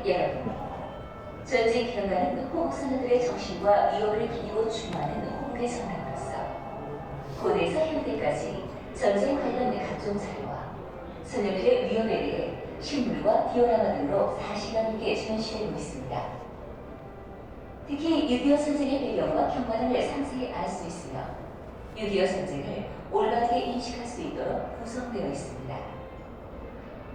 여러분, 전쟁 기념관은 호국 선원들의 정신과 위협을 기리고 추모하는 호국의 전당으로서 고대에서 현대까지 전쟁 관련 각종 자료와 선녀들의 위협에 대해 식물과 디오라마 등으로 4시간 넘게 전시되고 있습니다. 특히 6.25 전쟁의 배경과 경관을 상세히 알 수 있으며 6.25 전쟁을 올바르게 인식할 수 있도록 구성되어 있습니다.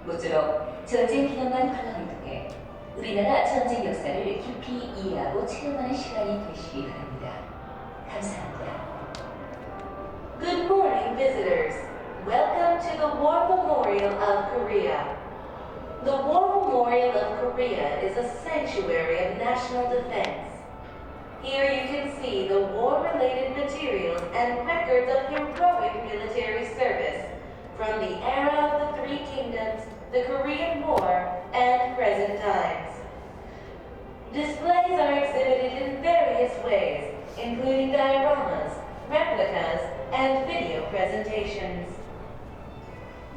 모쪼록 전쟁 기념관 관람을 통해 우리나라 전쟁 역사를 깊이 이해하고 체험하는 시간이 되시기 바랍니다. 감사합니다. Good morning, visitors. Welcome to the War Memorial of Korea. The War Memorial of Korea is a sanctuary of national defense. Here you can see the war-related materials and records of heroic military service from the era of the Three Kingdoms, the Korean War, and present times. Displays are exhibited in various ways, including dioramas, replicas, and video presentations.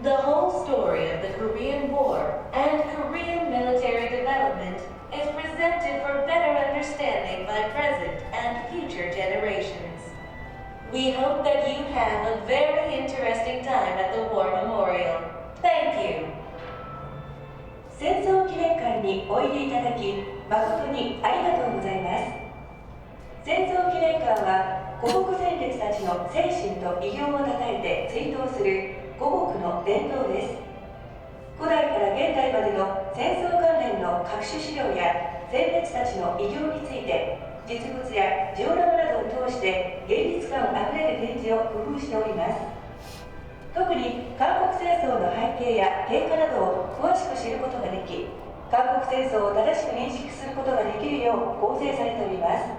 The whole story of the Korean War and Korean military development is presented for better understanding by present and future generations. We hope that you have a very interesting time at the War Memorial. Thank you. 戦争記念館においでいただき誠にありがとうございます。戦争記念館は護国戦列たちの精神と偉業をたたえて追悼する護国の伝統です。古代から現代までの戦争関連の各種資料や戦列たちの偉業について実物やジオラマなどを通して現実感あふれる展示を工夫しております。特に韓国戦争の背景や経過などを詳しく知ることができ、韓国戦争を正しく認識することができるよう構成されております。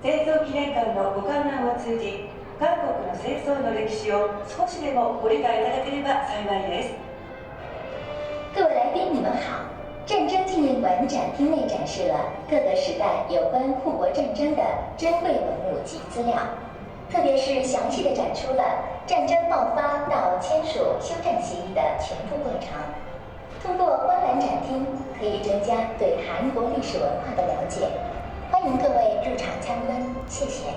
戦争記念館のご観覧を通じ、韓国の戦争の歴史を少しでもご理解いただければ幸いです。各位来宾，你们好！战争纪念馆展厅内展示了各个时代有关护国战争的珍贵文物及资料，特别是详细地展出了战争爆发到签署休战协议的全部过程。通过观览展厅，可以增加对韩国历史文化的了解。欢迎各位入场参观，谢谢。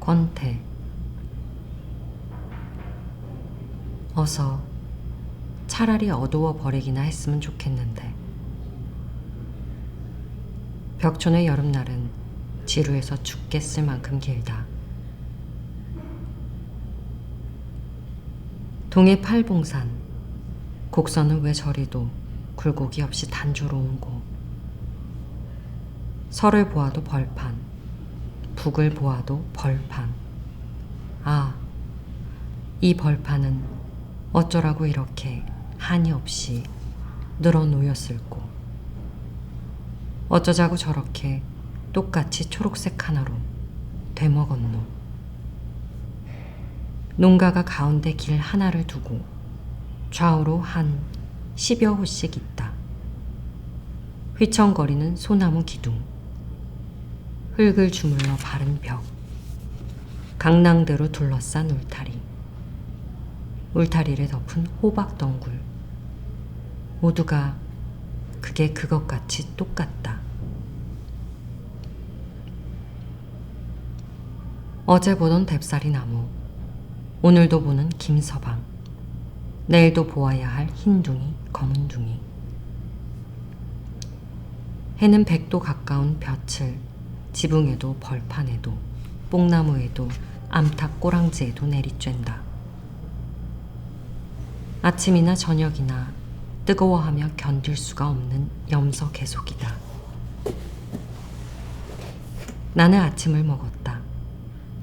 권태. 어서 차라리 어두워 버리기나 했으면 좋겠는데. 벽촌의 여름날은 지루해서 죽겠을 만큼 길다. 동해 팔봉산, 곡선은 왜 저리도 굴곡이 없이 단조로운 곳. 서를 보아도 벌판, 북을 보아도 벌판. 아, 이 벌판은 어쩌라고 이렇게 한이 없이 늘어놓였을꼬. 어쩌자고 저렇게 똑같이 초록색 하나로 되먹었노. 농가가 가운데 길 하나를 두고 좌우로 한 10여 호씩 있다. 휘청거리는 소나무 기둥, 흙을 주물러 바른 벽, 강낭대로 둘러싼 울타리, 울타리를 덮은 호박 덩굴, 모두가 그게 그것같이 똑같다. 어제 보던 뎁사리 나무, 오늘도 보는 김서방, 내일도 보아야 할 흰둥이, 검은둥이. 해는 100도 가까운 볕을 지붕에도 벌판에도 뽕나무에도 암탉 꼬랑지에도 내리쬐다. 아침이나 저녁이나 뜨거워하며 견딜 수가 없는 염소 계속이다. 나는 아침을 먹었다.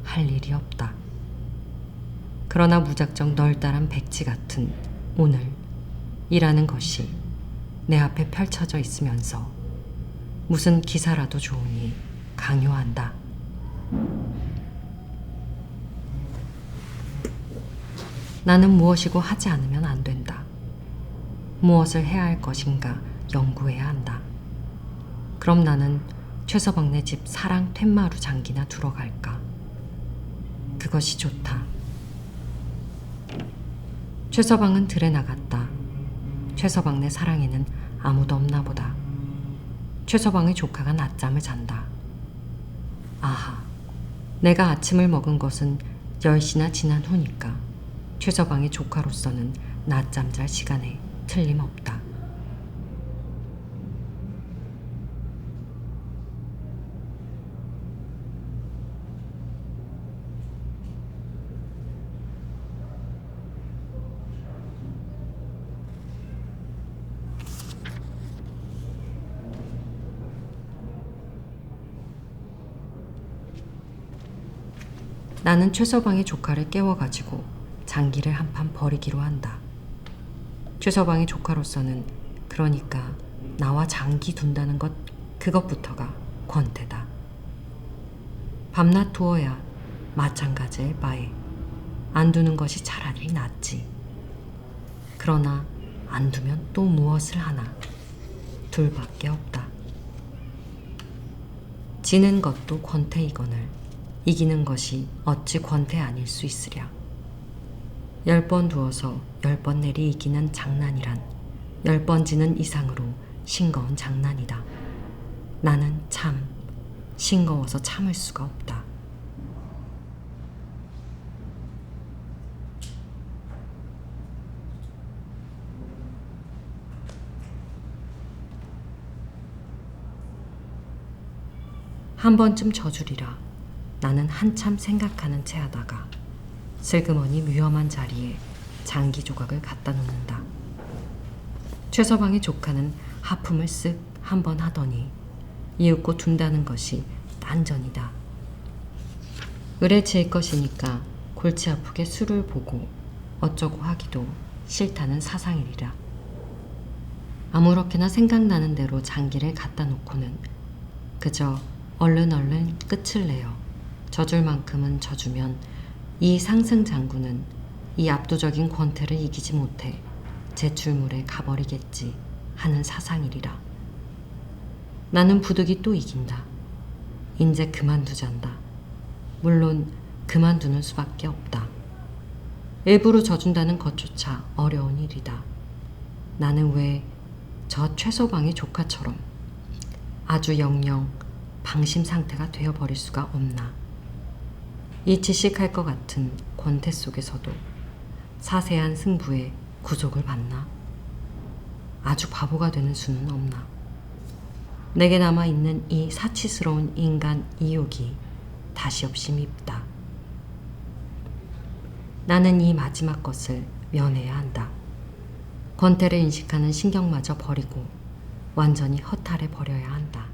할 일이 없다. 그러나 무작정 널따란 백지 같은 오늘 이라는 것이 내 앞에 펼쳐져 있으면서 무슨 기사라도 좋으니 강요한다. 나는 무엇이고 하지 않으면 안 된다. 무엇을 해야 할 것인가 연구해야 한다. 그럼 나는 최서방네 집 사랑 툇마루 장기나 두러 갈까? 그것이 좋다. 최서방은 들에 나갔다. 최서방네 사랑에는 아무도 없나 보다. 최서방의 조카가 낮잠을 잔다. 아하, 내가 아침을 먹은 것은 10시나 지난 후니까 최서방의 조카로서는 낮잠 잘 시간에 틀림없다. 나는 최서방의 조카를 깨워가지고 장기를 한판 버리기로 한다. 최서방의 조카로서는 그러니까 나와 장기 둔다는 것 그것부터가 권태다. 밤낮 두어야 마찬가지일 바에 안 두는 것이 차라리 낫지. 그러나 안 두면 또 무엇을 하나. 둘밖에 없다. 지는 것도 권태이거늘 이기는 것이 어찌 권태 아닐 수 있으랴. 10번 두어서 10번 내리 이기는 장난이란 10번 지는 이상으로 싱거운 장난이다. 나는 참 싱거워서 참을 수가 없다. 한 번쯤 져주리라. 나는 한참 생각하는 채 하다가 슬그머니 위험한 자리에 장기 조각을 갖다 놓는다. 최서방의 조카는 하품을 쓱 한 번 하더니 이윽고 둔다는 것이 딴전이다. 을에 질 것이니까 골치 아프게 술을 보고 어쩌고 하기도 싫다는 사상이리라. 아무렇게나 생각나는 대로 장기를 갖다 놓고는 그저 얼른 끝을 내어 져줄 만큼은 져주면 이 상승 장군은 이 압도적인 권태를 이기지 못해 제출물에 가버리겠지 하는 사상이리라. 나는 부득이 또 이긴다. 인제 그만두잔다. 물론 그만두는 수밖에 없다. 일부러 져준다는 것조차 어려운 일이다. 나는 왜 저 최서방의 조카처럼 아주 영영 방심 상태가 되어버릴 수가 없나. 이 질식할 것 같은 권태 속에서도 사세한 승부에 구속을 받나? 아주 바보가 되는 수는 없나? 내게 남아있는 이 사치스러운 인간 이욕이 다시 없이 밉다. 나는 이 마지막 것을 면해야 한다. 권태를 인식하는 신경마저 버리고 완전히 허탈해 버려야 한다.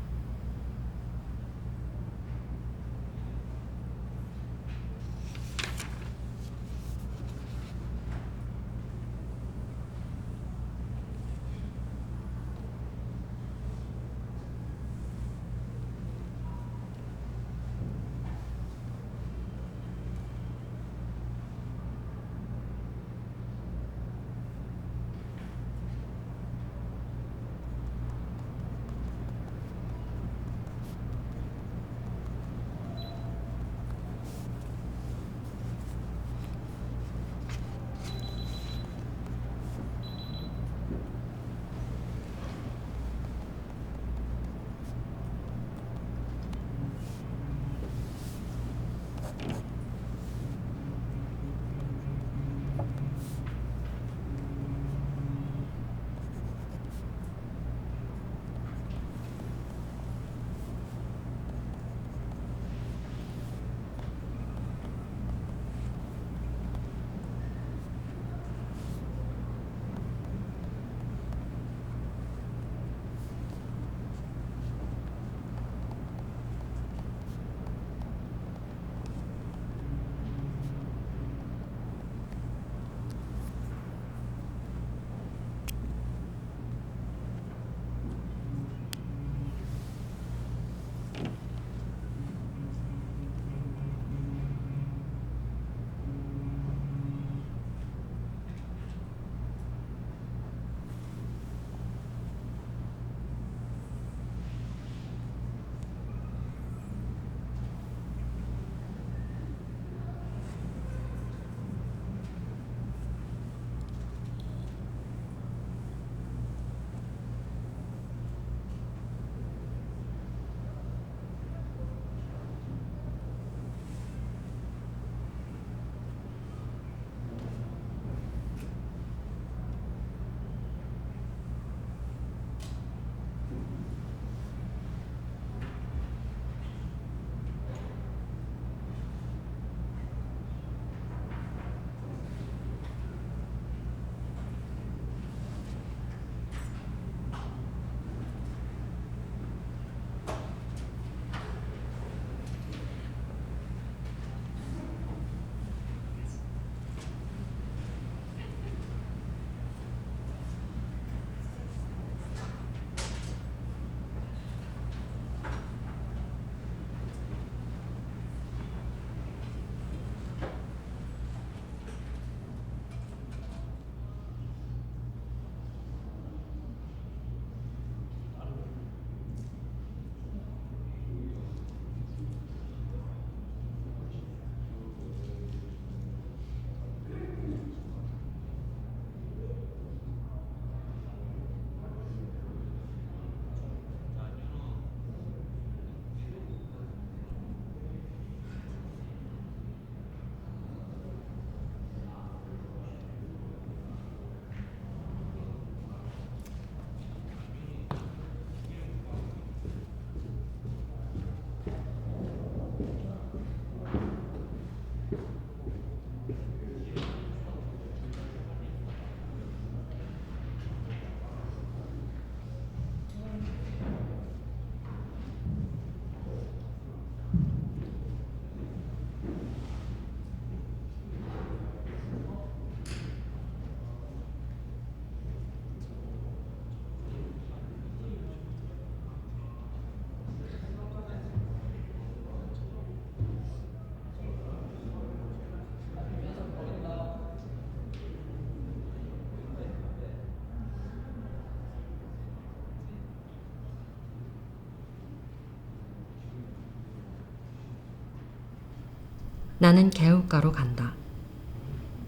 나는 개울가로 간다.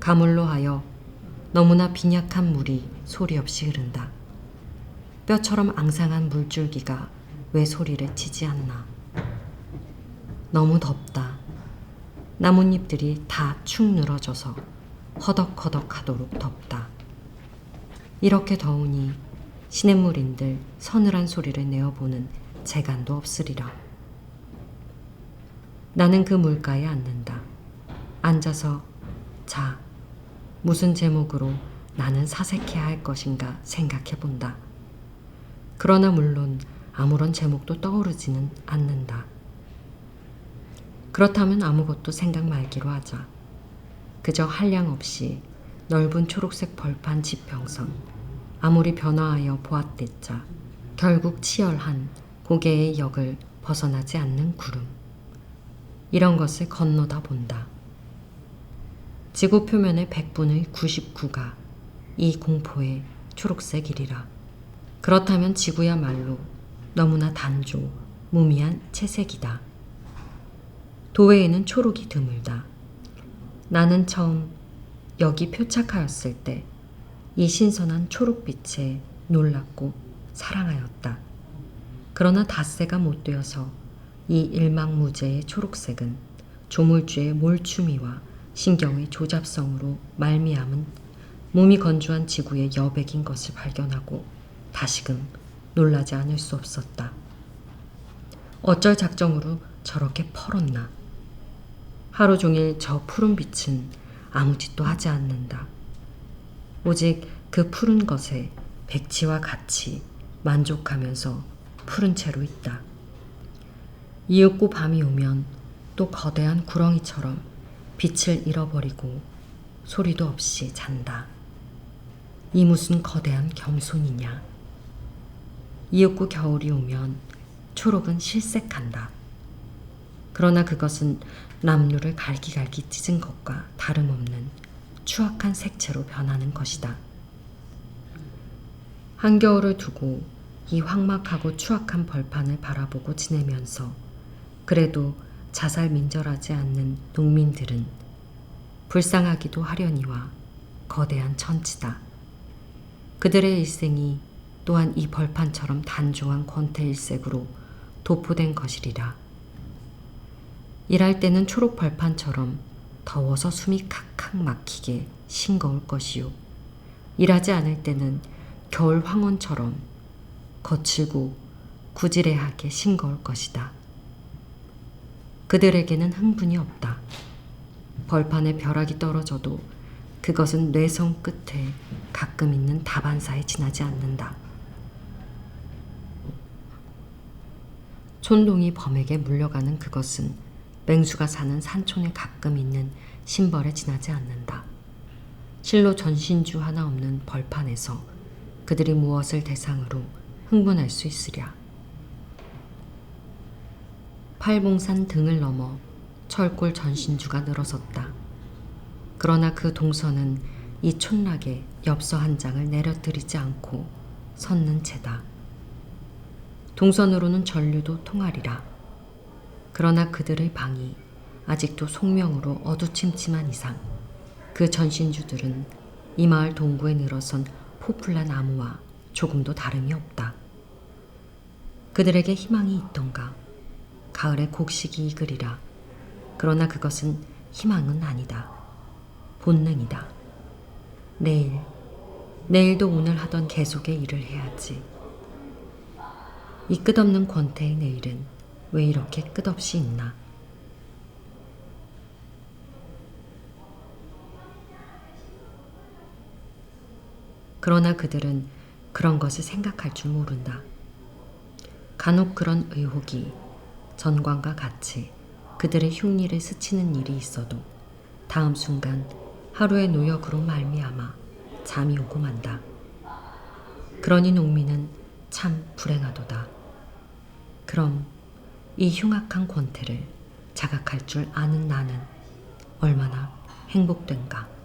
가물로 하여 너무나 빈약한 물이 소리 없이 흐른다. 뼈처럼 앙상한 물줄기가 왜 소리를 치지 않나. 너무 덥다. 나뭇잎들이 다 축 늘어져서 허덕허덕하도록 덥다. 이렇게 더우니 시냇물인들 서늘한 소리를 내어보는 재간도 없으리라. 나는 그 물가에 앉는다. 앉아서 자, 무슨 제목으로 나는 사색해야 할 것인가 생각해 본다. 그러나 물론 아무런 제목도 떠오르지는 않는다. 그렇다면 아무것도 생각 말기로 하자. 그저 한량없이 넓은 초록색 벌판 지평선, 아무리 변화하여 보았댔자 결국 치열한 고개의 역을 벗어나지 않는 구름. 이런 것을 건너다 본다. 지구 표면의 100분의 99가 이 공포의 초록색이리라. 그렇다면 지구야말로 너무나 단조, 무미한 채색이다. 도회에는 초록이 드물다. 나는 처음 여기 표착하였을 때 이 신선한 초록빛에 놀랐고 사랑하였다. 그러나 닷새가 못 되어서 이 일망무제의 초록색은 조물주의 몰추미와 신경의 조잡성으로 말미암은 몸이 건조한 지구의 여백인 것을 발견하고 다시금 놀라지 않을 수 없었다. 어쩔 작정으로 저렇게 펄었나. 하루 종일 저 푸른 빛은 아무 짓도 하지 않는다. 오직 그 푸른 것에 백치와 같이 만족하면서 푸른 채로 있다. 이윽고 밤이 오면 또 거대한 구렁이처럼 빛을 잃어버리고 소리도 없이 잔다. 이 무슨 거대한 겸손이냐. 이윽고 겨울이 오면 초록은 실색한다. 그러나 그것은 남루를 갈기갈기 찢은 것과 다름없는 추악한 색채로 변하는 것이다. 한겨울을 두고 이 황막하고 추악한 벌판을 바라보고 지내면서 그래도 자살민절하지 않는 농민들은 불쌍하기도 하려니와 거대한 천치다. 그들의 일생이 또한 이 벌판처럼 단조한 권태일색으로 도포된 것이리라. 일할 때는 초록 벌판처럼 더워서 숨이 칵칵 막히게 싱거울 것이요. 일하지 않을 때는 겨울 황혼처럼 거칠고 구지레하게 싱거울 것이다. 그들에게는 흥분이 없다. 벌판에 벼락이 떨어져도 그것은 뇌성 끝에 가끔 있는 다반사에 지나지 않는다. 촌동이 범에게 물려가는 그것은 맹수가 사는 산촌에 가끔 있는 신벌에 지나지 않는다. 실로 전신주 하나 없는 벌판에서 그들이 무엇을 대상으로 흥분할 수 있으랴. 팔봉산 등을 넘어 철골 전신주가 늘어섰다. 그러나 그 동선은 이 촌락에 엽서 한 장을 내려뜨리지 않고 섰는 채다. 동선으로는 전류도 통하리라. 그러나 그들의 방이 아직도 속명으로 어두침침한 이상 그 전신주들은 이 마을 동구에 늘어선 포플라 나무와 조금도 다름이 없다. 그들에게 희망이 있던가. 가을에 곡식이 익으리라. 그러나 그것은 희망은 아니다. 본능이다. 내일도 오늘 하던 계속의 일을 해야지. 이 끝없는 권태의 내일은 왜 이렇게 끝없이 있나? 그러나 그들은 그런 것을 생각할 줄 모른다. 간혹 그런 의혹이 전광과 같이 그들의 흉리를 스치는 일이 있어도 다음 순간 하루의 노역으로 말미암아 잠이 오고 만다. 그러니 농민은 참 불행하도다. 그럼 이 흉악한 권태를 자각할 줄 아는 나는 얼마나 행복된가.